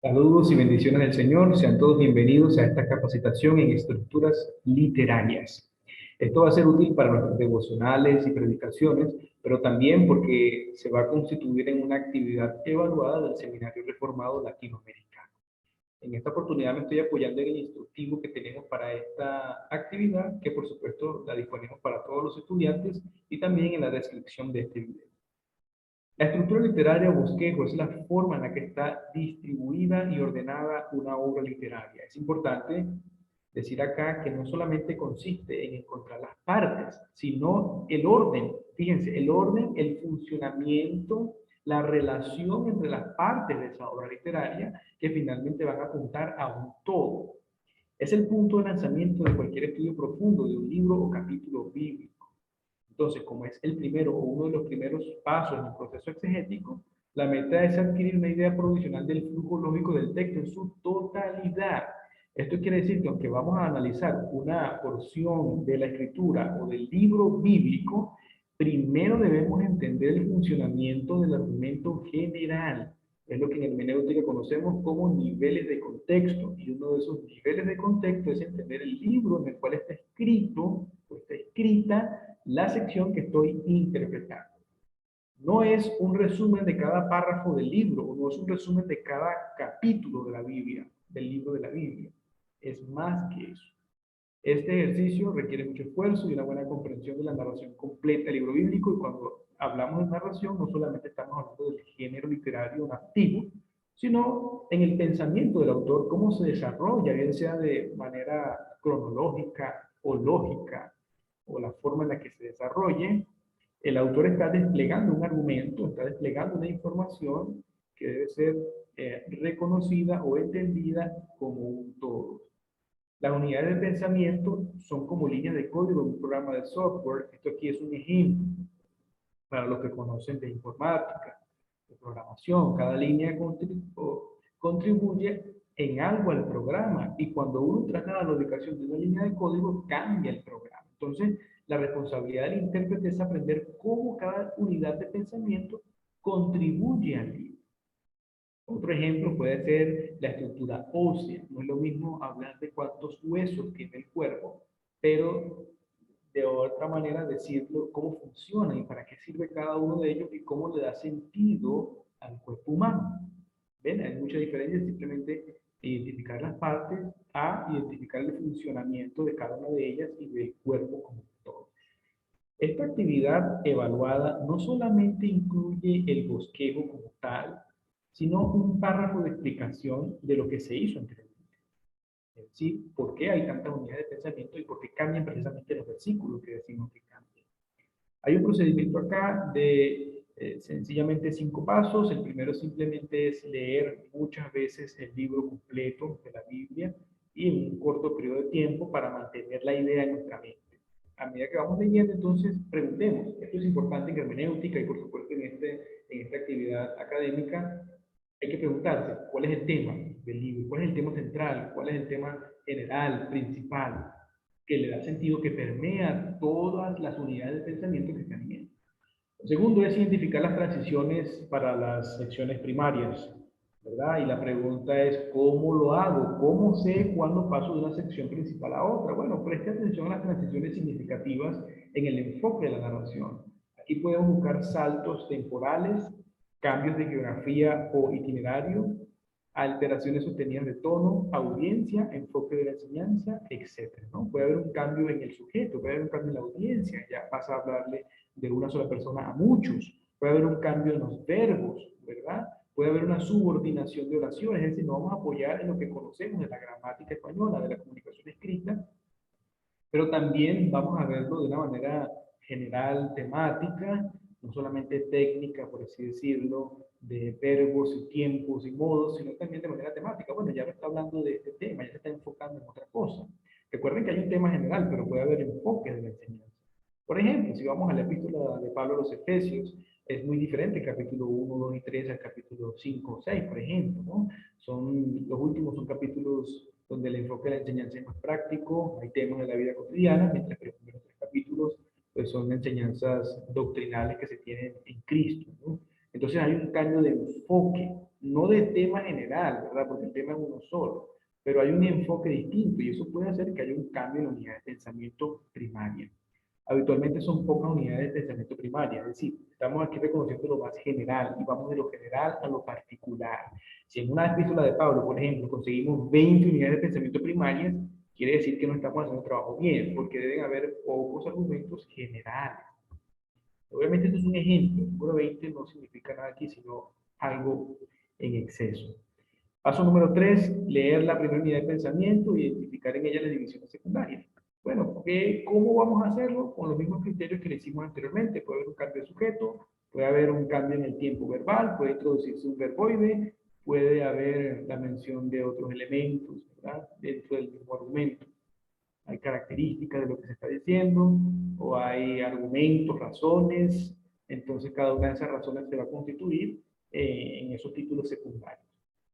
Saludos y bendiciones del Señor. Sean todos bienvenidos a esta capacitación en estructuras literarias. Esto va a ser útil para nuestros devocionales y predicaciones, pero también porque se va a constituir en una actividad evaluada del Seminario Reformado Latinoamericano. En esta oportunidad me estoy apoyando en el instructivo que tenemos para esta actividad, que por supuesto la disponemos para todos los estudiantes y también en la descripción de este video. La estructura literaria o bosquejo es la forma en la que está distribuida y ordenada una obra literaria. Es importante decir acá que no solamente consiste en encontrar las partes, sino el orden. Fíjense, el orden, el funcionamiento, la relación entre las partes de esa obra literaria que finalmente van a apuntar a un todo. Es el punto de lanzamiento de cualquier estudio profundo de un libro o capítulo bíblico. Entonces, como es el primero o uno de los primeros pasos en el proceso exegético, la meta es adquirir una idea provisional del flujo lógico del texto en su totalidad. Esto quiere decir que aunque vamos a analizar una porción de la escritura o del libro bíblico, primero debemos entender el funcionamiento del argumento general. Es lo que en hermenéutica conocemos como niveles de contexto. Y uno de esos niveles de contexto es entender el libro en el cual está escrito o está escrita la sección que estoy interpretando. No es un resumen de cada párrafo del libro, o no es un resumen de cada capítulo de la Biblia, del libro de la Biblia. Es más que eso. Este ejercicio requiere mucho esfuerzo y una buena comprensión de la narración completa del libro bíblico, y cuando hablamos de narración no solamente estamos hablando del género literario nativo, sino en el pensamiento del autor, cómo se desarrolla, bien sea de manera cronológica o lógica, o la forma en la que se desarrolle. El autor está desplegando un argumento, está desplegando una información que debe ser reconocida o entendida como un todo. Las unidades de pensamiento son como líneas de código de un programa de software. Esto aquí es un ejemplo para los que conocen de informática, de programación. Cada línea contribuye en algo al programa, y cuando uno traslada la ubicación de una línea de código, cambia el programa. Entonces, la responsabilidad del intérprete es aprender cómo cada unidad de pensamiento contribuye al libro. Otro ejemplo puede ser la estructura ósea. No es lo mismo hablar de cuántos huesos tiene el cuerpo, pero de otra manera decirlo cómo funciona y para qué sirve cada uno de ellos y cómo le da sentido al cuerpo humano. ¿Ven? Hay mucha diferencia simplemente identificar las partes a identificar el funcionamiento de cada una de ellas y del cuerpo como todo. Esta actividad evaluada no solamente incluye el bosquejo como tal, sino un párrafo de explicación de lo que se hizo anteriormente. Es decir, por qué hay tantas unidades de pensamiento y por qué cambian precisamente los versículos que decimos que cambian. Hay un procedimiento acá de sencillamente 5 pasos. El primero simplemente es leer muchas veces el libro completo de la Biblia y en un corto periodo de tiempo para mantener la idea en nuestra mente. A medida que vamos leyendo, entonces preguntemos. Esto es importante en hermenéutica y por supuesto en esta actividad académica. Hay que preguntarse cuál es el tema del libro, cuál es el tema central, cuál es el tema general, principal, que le da sentido, que permea todas las unidades de pensamiento que están en él. Lo segundo es identificar las transiciones para las secciones primarias, ¿verdad? Y la pregunta es, ¿cómo lo hago? ¿Cómo sé cuándo paso de una sección principal a otra? Bueno, preste atención a las transiciones significativas en el enfoque de la narración. Aquí podemos buscar saltos temporales, cambios de geografía o itinerario, alteraciones sostenidas de tono, audiencia, enfoque de la enseñanza, etcétera, ¿no? Puede haber un cambio en el sujeto, puede haber un cambio en la audiencia, ya pasa a hablarle de una sola persona a muchos, puede haber un cambio en los verbos, ¿verdad? Puede haber una subordinación de oraciones, es decir, nos vamos a apoyar en lo que conocemos de la gramática española, de la comunicación escrita, pero también vamos a verlo de una manera general, temática, no solamente técnica, por así decirlo, de verbos y tiempos y modos, sino también de manera temática. Bueno, ya no está hablando de este tema, ya se está enfocando en otra cosa. Recuerden que hay un tema general, pero puede haber enfoques de la enseñanza. Por ejemplo, si vamos a la epístola de Pablo a los Efesios, es muy diferente el capítulo 1, 2 y 3 al capítulo 5 o 6, por ejemplo, ¿no? Los últimos son capítulos donde el enfoque de la enseñanza es más práctico, hay temas de la vida cotidiana, mientras que los primeros 3 capítulos pues, son enseñanzas doctrinales que se tienen en Cristo, ¿no? Entonces hay un cambio de enfoque. no de tema general, ¿verdad? Porque el tema es uno solo, pero hay un enfoque distinto y eso puede hacer que haya un cambio en la unidad de pensamiento primaria. Habitualmente son pocas unidades de pensamiento primaria, es decir, estamos aquí reconociendo lo más general y vamos de lo general a lo particular. Si en una epístola de Pablo, por ejemplo, conseguimos 20 unidades de pensamiento primarias, quiere decir que no estamos haciendo el trabajo bien, porque deben haber pocos argumentos generales. Obviamente esto es un ejemplo, el número 20 no significa nada aquí, sino algo en exceso. Paso número 3, leer la primera unidad de pensamiento e identificar en ella las divisiones secundarias. Bueno, ¿cómo vamos a hacerlo? Con los mismos criterios que le hicimos anteriormente. Puede haber un cambio de sujeto, puede haber un cambio en el tiempo verbal, puede introducirse un verboide, puede haber la mención de otros elementos, ¿verdad? Dentro del mismo argumento. Hay características de lo que se está diciendo, o hay argumentos, razones, entonces cada una de esas razones se va a constituir en esos títulos secundarios.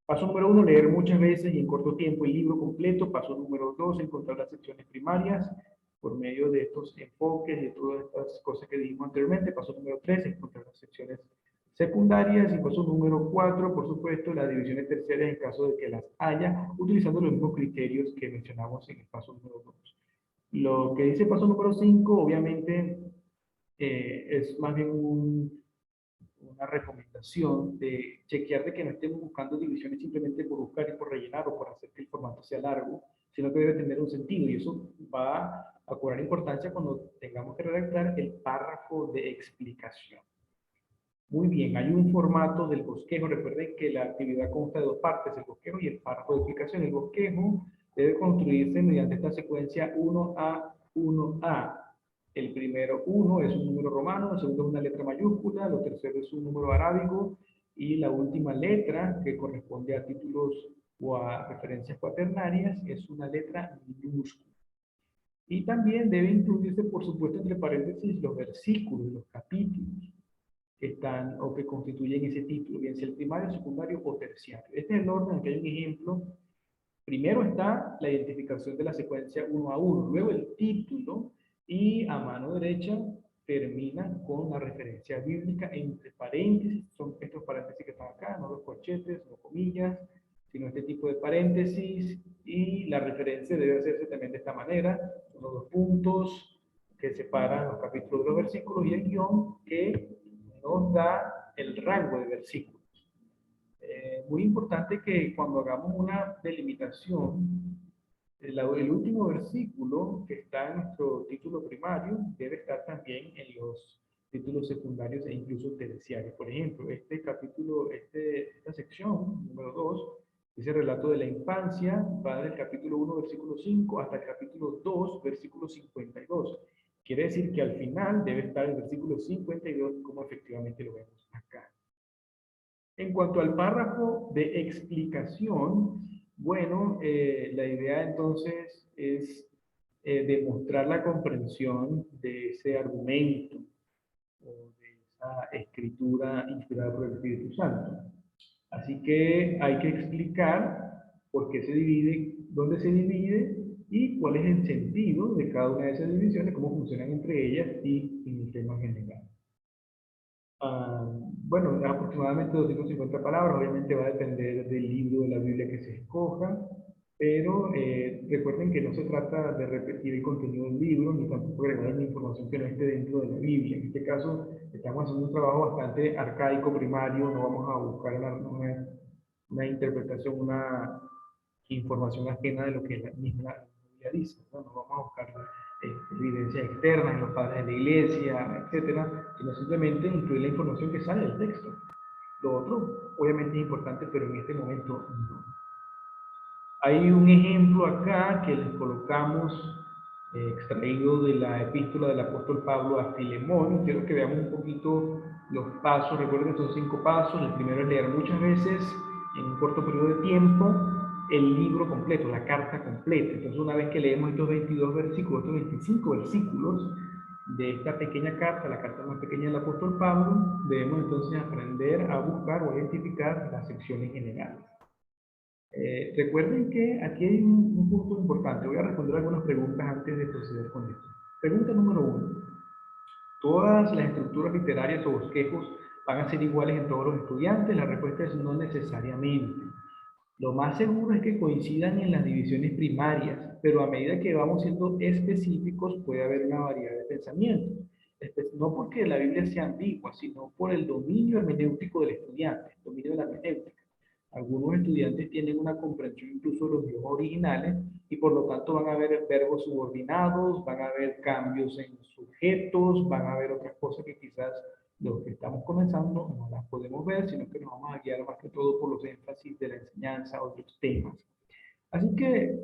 Paso número 1, leer muchas veces y en corto tiempo el libro completo. Paso número 2, encontrar las secciones primarias por medio de estos enfoques y de todas estas cosas que dijimos anteriormente. Paso número 3, encontrar las secciones secundarias. Y paso número 4, por supuesto, las divisiones terciarias en caso de que las haya, utilizando los mismos criterios que mencionamos en el paso número 2. Lo que dice el paso número 5, obviamente, es más bien una recomendación de chequear de que no estemos buscando divisiones simplemente por buscar y por rellenar o por hacer que el formato sea largo, sino que debe tener un sentido y eso va a cobrar importancia cuando tengamos que redactar el párrafo de explicación. Muy bien, hay un formato del bosquejo. Recuerden que la actividad consta de dos partes, el bosquejo y el párrafo de explicación. El bosquejo debe construirse mediante esta secuencia 1A, 1A. El primero 1 es un número romano, el segundo es una letra mayúscula, lo tercero es un número arábigo y la última letra que corresponde a títulos o a referencias cuaternarias es una letra minúscula. Y también debe incluirse, por supuesto, entre paréntesis los versículos, los capítulos que están o que constituyen ese título, bien sea el primario, secundario o terciario. Este es el orden, aquí hay un ejemplo. Primero está la identificación de la secuencia 1 a 1, luego el título y a mano derecha termina con la referencia bíblica entre paréntesis, son estos paréntesis que están acá, no los corchetes, no comillas, sino este tipo de paréntesis y la referencia debe hacerse también de esta manera, son los dos puntos que separan los capítulos de los versículos y el guión que nos da el rango de versículos. Muy importante que cuando hagamos una delimitación, el último versículo que está en nuestro título primario debe estar también en los títulos secundarios e incluso terciarios. Por ejemplo, este capítulo, esta sección, número 2, ese relato de la infancia, va del capítulo 1, versículo 5, hasta el capítulo 2, versículo 52. Quiere decir que al final debe estar el versículo 52, como efectivamente lo vemos acá. En cuanto al párrafo de explicación, bueno, la idea entonces es demostrar la comprensión de ese argumento o de esa escritura inspirada por el Espíritu Santo. Así que hay que explicar por qué se divide, dónde se divide y cuál es el sentido de cada una de esas divisiones, cómo funcionan entre ellas y en el tema general. Bueno, aproximadamente 250 palabras, obviamente va a depender del libro de la Biblia que se escoja, pero recuerden que no se trata de repetir el contenido del libro, ni tampoco agregar una información que no esté dentro de la Biblia. En este caso, estamos haciendo un trabajo bastante arcaico, primario, no vamos a buscar una interpretación, una información ajena de lo que la misma Biblia dice, ¿no? No vamos a buscar evidencias externas en los padres de la iglesia, etcétera, sino simplemente incluir la información que sale del texto. Lo otro, obviamente, es importante, pero en este momento no. Hay un ejemplo acá que les colocamos extraído de la epístola del apóstol Pablo a Filemón. Quiero que veamos un poquito los pasos. Recuerden que son 5 pasos. El primero es leer muchas veces en un corto periodo de tiempo el libro completo, la carta completa. Entonces, una vez que leemos estos 22 versículos, estos 25 versículos de esta pequeña carta, la carta más pequeña del apóstol Pablo, debemos entonces aprender a buscar o a identificar las secciones generales. Recuerden que aquí hay un punto importante. Voy a responder algunas preguntas antes de proceder con esto. Pregunta número 1. ¿Todas las estructuras literarias o bosquejos ¿Van a ser iguales en todos los estudiantes? La respuesta es no necesariamente. Lo más seguro es que coincidan en las divisiones primarias, pero a medida que vamos siendo específicos puede haber una variedad de pensamientos. No porque la Biblia sea ambigua, sino por el dominio hermenéutico del estudiante, el dominio de la hermenéutica. Algunos estudiantes tienen una comprensión incluso de los idiomas originales y por lo tanto van a haber verbos subordinados, van a haber cambios en sujetos, van a haber otras cosas que quizás los que estamos comenzando no las podemos ver, sino que nos vamos a guiar más que todo por los énfasis de la enseñanza, otros temas. Así que,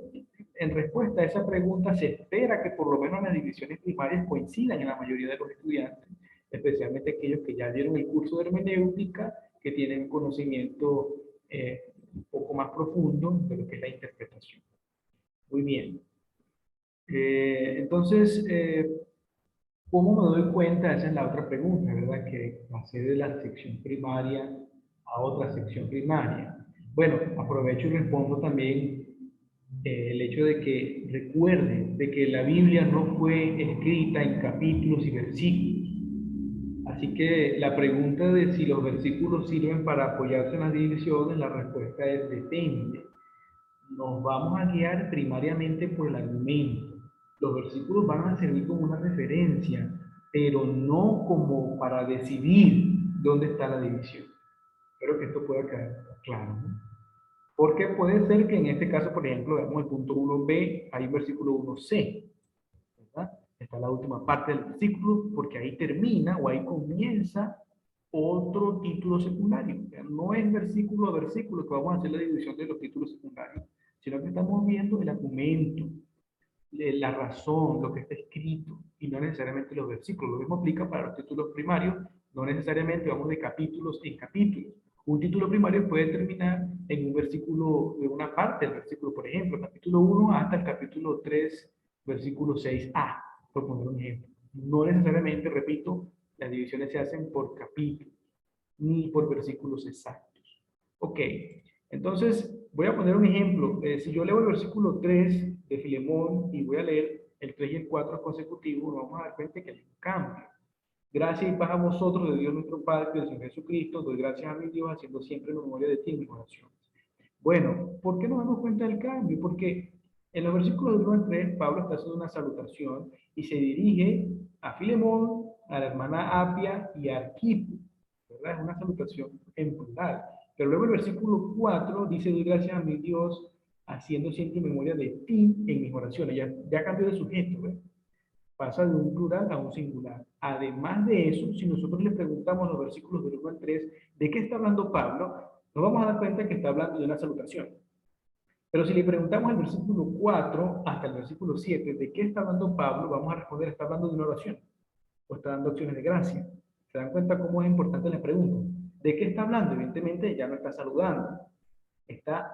en respuesta a esa pregunta, se espera que por lo menos las divisiones primarias coincidan en la mayoría de los estudiantes, especialmente aquellos que ya dieron el curso de hermenéutica, que tienen conocimiento un poco más profundo de lo que es la interpretación. Muy bien. Entonces, ¿cómo me doy cuenta? Esa es la otra pregunta, ¿verdad? Que pasé de la sección primaria a otra sección primaria. Bueno, aprovecho y respondo también el hecho de que recuerden de que la Biblia no fue escrita en capítulos y versículos. Así que la pregunta de si los versículos sirven para apoyarse en las divisiones, la respuesta es depende. Nos vamos a guiar primariamente por el argumento. Los versículos van a servir como una referencia, pero no como para decidir dónde está la división. Espero que esto pueda quedar claro, ¿no? Porque puede ser que en este caso, por ejemplo, veamos el punto 1b, hay un versículo 1c, ¿verdad? Está la última parte del versículo, porque ahí termina o ahí comienza otro título secundario. No es versículo a versículo que vamos a hacer la división de los títulos secundarios, sino que estamos viendo el argumento, la razón, lo que está escrito, y no necesariamente los versículos. Lo mismo aplica para los títulos primarios, no necesariamente vamos de capítulos en capítulos. Un título primario puede terminar en un versículo, de una parte del versículo, por ejemplo, capítulo 1 hasta el capítulo 3, versículo 6a, por poner un ejemplo. No necesariamente, repito, las divisiones se hacen por capítulos, ni por versículos exactos. Ok, entonces voy a poner un ejemplo. Si yo leo el versículo 3 de Filemón y voy a leer el 3 y el 4 consecutivos, nos vamos a dar cuenta que hay un cambio. Gracias y paz a vosotros, de Dios nuestro Padre y del Señor Jesucristo. Doy gracias a mi Dios, haciendo siempre memoria de ti en mis oraciones. Bueno, ¿por qué nos damos cuenta del cambio? Porque en los versículos del 1 al 3, Pablo está haciendo una salutación y se dirige a Filemón, a la hermana Apia y a Arquipo, ¿verdad? Es una salutación en plural. Pero luego el versículo 4 dice, doy gracias a mi Dios, haciendo siempre memoria de ti en mis oraciones. Ya cambió de sujeto, ¿ves? Pasa de un plural a un singular. Además de eso, si nosotros le preguntamos en los versículos del 1 al 3, ¿de qué está hablando Pablo? Nos vamos a dar cuenta que está hablando de una salutación. Pero si le preguntamos el versículo 4 hasta el versículo 7, ¿de qué está hablando Pablo? Vamos a responder, está hablando de una oración o está dando acciones de gracia. ¿Se dan cuenta cómo es importante la pregunta? ¿De qué está hablando? Evidentemente ya no está saludando, está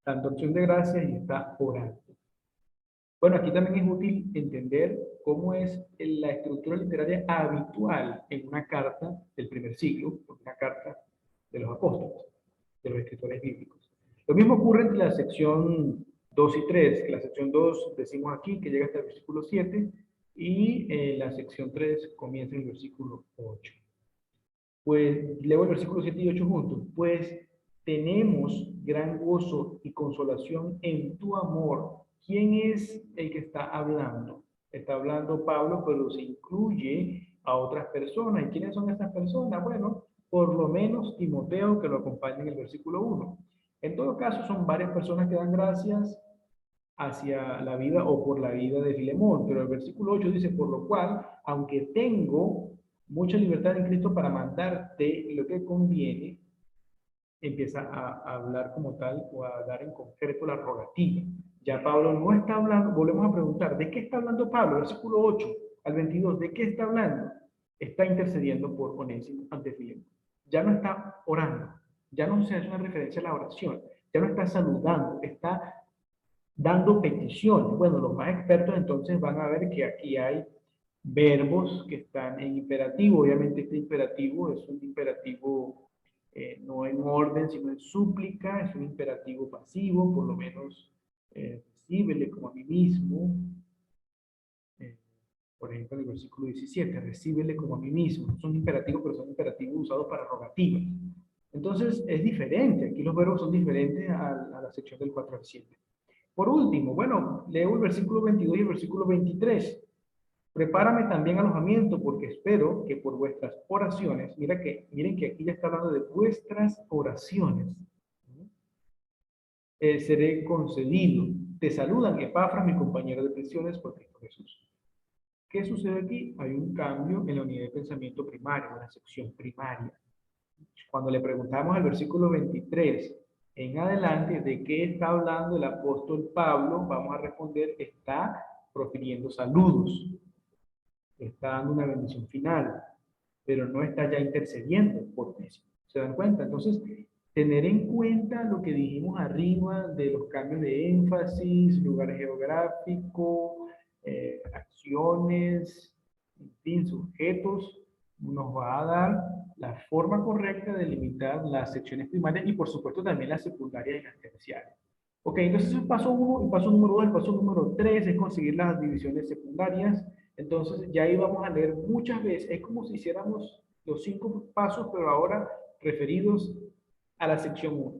dando acción de gracia y está orando. Bueno, aquí también es útil entender cómo es la estructura literaria habitual en una carta del primer siglo, una carta de los apóstoles, de los escritores bíblicos. Lo mismo ocurre entre la sección 2 y 3, que la sección 2 decimos aquí que llega hasta el versículo 7 y la sección 3 comienza en el versículo 8. Pues leo el versículo 7 y 8 juntos. Pues tenemos gran gozo y consolación en tu amor. ¿Quién es el que está hablando? Está hablando Pablo, pero se incluye a otras personas. ¿Y quiénes son esas personas? Bueno, por lo menos Timoteo, que lo acompaña en el versículo 1. En todo caso, son varias personas que dan gracias hacia la vida o por la vida de Filemón. Pero el versículo 8 dice, por lo cual, aunque tengo mucha libertad en Cristo para mandarte lo que conviene, empieza a hablar como tal o a dar en concreto la rogativa. Ya Pablo no está hablando, volvemos a preguntar, ¿de qué está hablando Pablo? Versículo 8 al 22, ¿de qué está hablando? Está intercediendo por Onésimo ante Filemón. Ya no está orando, ya no se hace una referencia a la oración, ya no está saludando, está dando peticiones. Bueno, los más expertos entonces van a ver que aquí hay verbos que están en imperativo. Obviamente este imperativo es un imperativo no en orden, sino en súplica, es un imperativo pasivo, por lo menos recíbele como a mí mismo, eh, Por ejemplo, en el versículo 17, recíbele como a mí mismo. No son imperativos, pero son imperativos usados para rogativas. Entonces, es diferente. Aquí los verbos son diferentes a la sección del 4 al 7. Por último, bueno, leo el versículo 22 y el versículo 23. Prepárame también alojamiento, porque espero que por vuestras oraciones, miren que aquí ya está hablando de vuestras oraciones, seré concedido. Te saludan Epafras, mi compañero de prisiones, por Cristo Jesús. ¿Qué sucede aquí? Hay un cambio en la unidad de pensamiento primario, en la sección primaria. Cuando le preguntamos al versículo 23 en adelante de qué está hablando el apóstol Pablo, vamos a responder, está profiriendo saludos, está dando una bendición final, pero no está ya intercediendo por Messi. ¿Se dan cuenta? Entonces, tener en cuenta lo que dijimos arriba de los cambios de énfasis, lugar geográfico, acciones, en fin, sujetos, nos va a dar la forma correcta de limitar las secciones primarias y por supuesto también las secundarias y las terciarias. Ok, entonces el paso 1, el paso número 2, el paso número 3 es conseguir las divisiones secundarias. Entonces ya ahí vamos a leer muchas veces, es como si hiciéramos los 5 pasos, pero ahora referidos a la sección 1.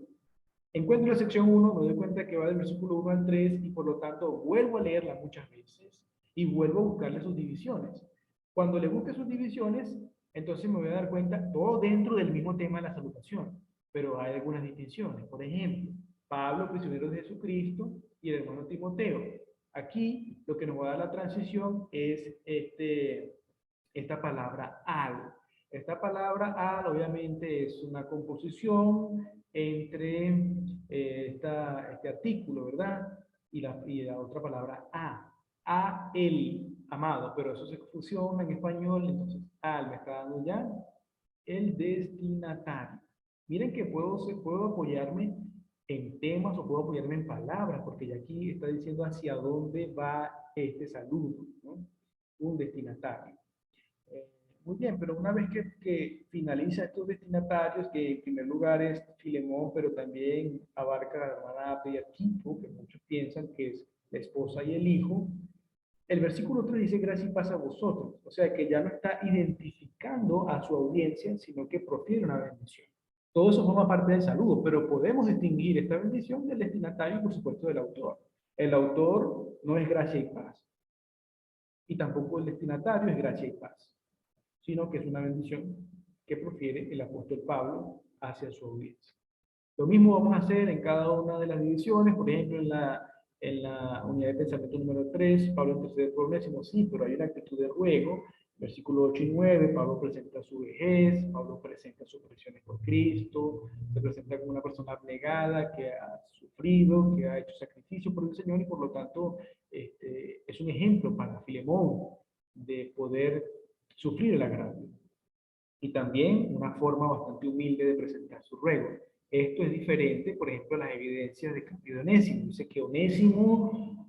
Encuentro la sección 1, me doy cuenta que va del versículo 1 al 3 y por lo tanto vuelvo a leerla muchas veces y vuelvo a buscarle sus divisiones. Cuando le busque sus divisiones, entonces me voy a dar cuenta, todo dentro del mismo tema de la salutación, pero hay algunas distinciones. Por ejemplo, Pablo, prisionero de Jesucristo, y el hermano Timoteo. Aquí lo que nos va a dar la transición es esta palabra al. Esta palabra al obviamente es una composición entre este artículo, ¿verdad? Y la otra palabra a el amado, pero eso se fusiona en español, entonces al me está dando ya el destinatario. Miren que puedo apoyarme en temas o puedo apoyarme en palabras, porque ya aquí está diciendo hacia dónde va este saludo, ¿no? Un destinatario. Eh, Muy bien, pero una vez que finaliza estos destinatarios, que en primer lugar es Filemón, pero también abarca a la hermana Apia y a Tito, que muchos piensan que es la esposa y el hijo, el versículo 3 dice gracia y paz a vosotros, o sea que ya no está identificando a su audiencia, sino que profiere una bendición. Todo eso forma parte del saludo, pero podemos distinguir esta bendición del destinatario y por supuesto del autor. El autor no es gracia y paz, y tampoco el destinatario es gracia y paz, sino que es una bendición que profiere el apóstol Pablo hacia su audiencia. Lo mismo vamos a hacer en cada una de las divisiones, por ejemplo, en la unidad de pensamiento número 3, Pablo intercede por Onésimo, sí, pero hay una actitud de ruego. Versículo 8 y 9, Pablo presenta su vejez, Pablo presenta sus presiones por Cristo, se presenta como una persona abnegada que ha sufrido, que ha hecho sacrificio por el Señor y por lo tanto es un ejemplo para Filemón de poder sufrir el agravio. Y también una forma bastante humilde de presentar su ruego. Esto es diferente, por ejemplo, a las evidencias de cambio de Onésimo. Dice que Onésimo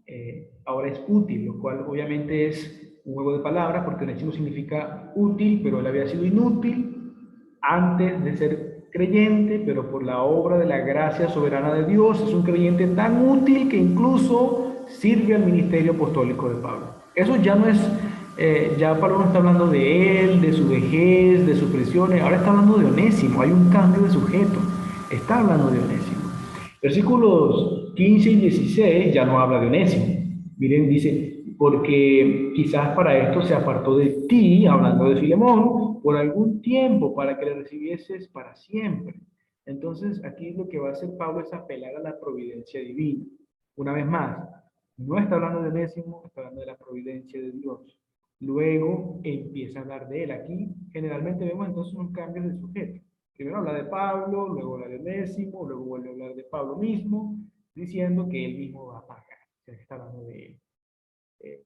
ahora es útil, lo cual obviamente es un juego de palabras, porque Onésimo significa útil, pero él había sido inútil antes de ser creyente, pero por la obra de la gracia soberana de Dios es un creyente tan útil que incluso sirve al ministerio apostólico de Pablo. Eso ya no es, ya Pablo no está hablando de él, de su vejez, de sus presiones, ahora está hablando de Onésimo, hay un cambio de sujeto, está hablando de Onésimo. Versículos 15 y 16 ya no habla de Onésimo. Miren, dice, porque quizás para esto se apartó de ti, hablando de Filemón, por algún tiempo, para que le recibieses para siempre. Entonces, aquí lo que va a hacer Pablo es apelar a la providencia divina. Una vez más, no está hablando de Onésimo, está hablando de la providencia de Dios. Luego empieza a hablar de él. Aquí generalmente vemos entonces unos cambios de sujeto. Primero habla de Pablo, luego habla de Onésimo, luego vuelve a hablar de Pablo mismo, diciendo que él mismo va a pagar. Se está hablando de él.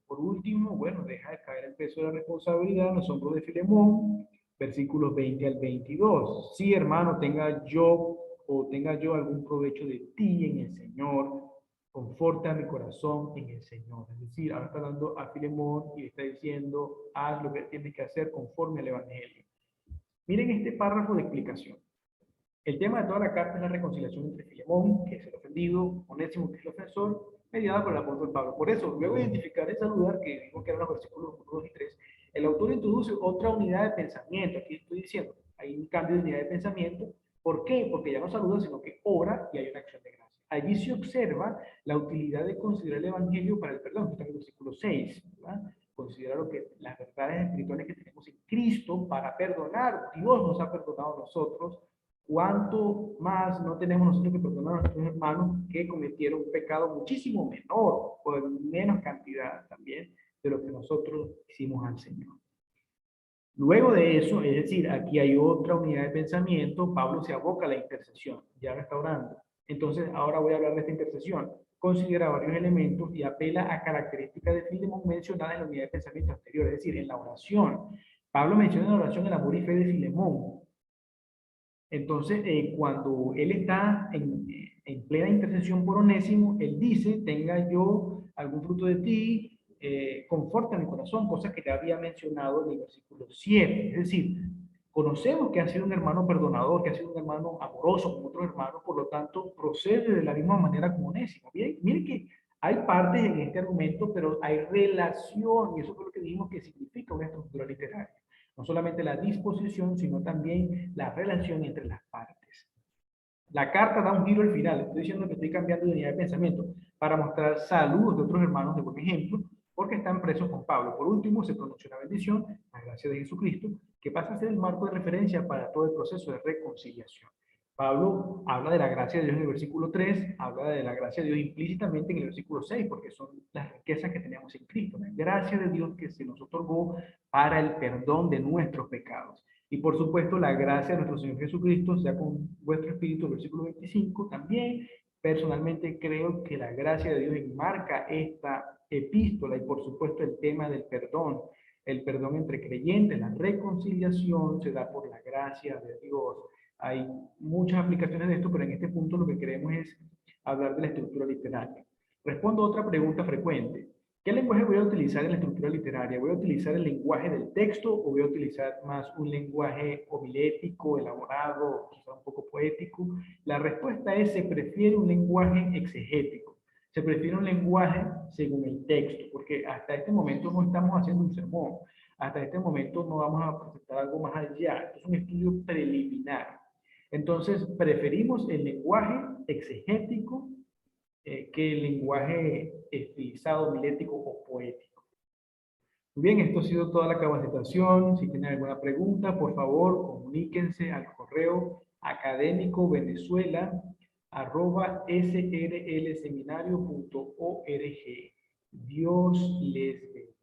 Por último, bueno, deja de caer el peso de la responsabilidad en los hombros de Filemón, versículos 20 al 22. Sí, hermano, tenga yo algún provecho de ti en el Señor, conforta mi corazón en el Señor. Es decir, ahora está hablando a Filemón y le está diciendo, haz lo que tienes que hacer conforme al Evangelio. Miren este párrafo de explicación. El tema de toda la carta es la reconciliación entre Filemón, que es el ofendido, Onésimo, que es el ofensor, mediada por el apóstol Pablo. Por eso, luego de identificar y saludar, que vimos que eran los versículos 1, 2 y 3, el autor introduce otra unidad de pensamiento. Aquí estoy diciendo, hay un cambio de unidad de pensamiento. ¿Por qué? Porque ya no saluda, sino que ora y hay una acción de gracia. Allí se observa la utilidad de considerar el Evangelio para el perdón. Está en el versículo 6, ¿verdad? Considera lo que las verdades espirituales que tenemos en Cristo para perdonar. Dios nos ha perdonado a nosotros. ¿Cuánto más no tenemos nosotros que perdonar a nuestros hermanos que cometieron un pecado muchísimo menor, o en menos cantidad también, de lo que nosotros hicimos al Señor? Luego de eso, es decir, aquí hay otra unidad de pensamiento, Pablo se aboca a la intercesión, ya no está orando. Entonces, ahora voy a hablar de esta intercesión. Considera varios elementos y apela a características de Filemón mencionadas en la unidad de pensamiento anterior, es decir, en la oración. Pablo menciona en la oración el amor y fe de Filemón. Entonces, cuando él está en plena intercesión por Onésimo, él dice, tenga yo algún fruto de ti, conforta mi corazón, cosa que ya había mencionado en el versículo 7. Es decir, conocemos que ha sido un hermano perdonador, que ha sido un hermano amoroso con otros hermanos, por lo tanto, procede de la misma manera como Onésimo. Miren que hay partes en este argumento, pero hay relación, y eso fue lo que dijimos que significa una estructura literaria. No solamente la disposición, sino también la relación entre las partes. La carta da un giro al final. Estoy diciendo que estoy cambiando de unidad de pensamiento para mostrar saludos de otros hermanos de buen ejemplo, porque están presos con Pablo. Por último, se pronunció una bendición, la gracia de Jesucristo, que pasa a ser el marco de referencia para todo el proceso de reconciliación. Pablo habla de la gracia de Dios en el versículo 3, habla de la gracia de Dios implícitamente en el versículo 6, porque son las riquezas que tenemos en Cristo, la gracia de Dios que se nos otorgó para el perdón de nuestros pecados. Y por supuesto, la gracia de nuestro Señor Jesucristo sea con vuestro espíritu, versículo 25, también. Personalmente creo que la gracia de Dios enmarca esta epístola y por supuesto el tema del perdón. El perdón entre creyentes, la reconciliación se da por la gracia de Dios. Hay muchas aplicaciones de esto, pero en este punto lo que queremos es hablar de la estructura literaria. Respondo a otra pregunta frecuente. ¿Qué lenguaje voy a utilizar en la estructura literaria? ¿Voy a utilizar el lenguaje del texto o voy a utilizar más un lenguaje homilético, elaborado, quizá un poco poético? La respuesta es: se prefiere un lenguaje exegético. Se prefiere un lenguaje según el texto, porque hasta este momento no estamos haciendo un sermón. Hasta este momento no vamos a presentar algo más allá. Esto es un estudio preliminar. Entonces, preferimos el lenguaje exegético que el lenguaje estilizado, milético o poético. Muy bien, esto ha sido toda la capacitación. Si tienen alguna pregunta, por favor, comuníquense al correo académicovenezuela@srlseminario.org. Dios les bendiga.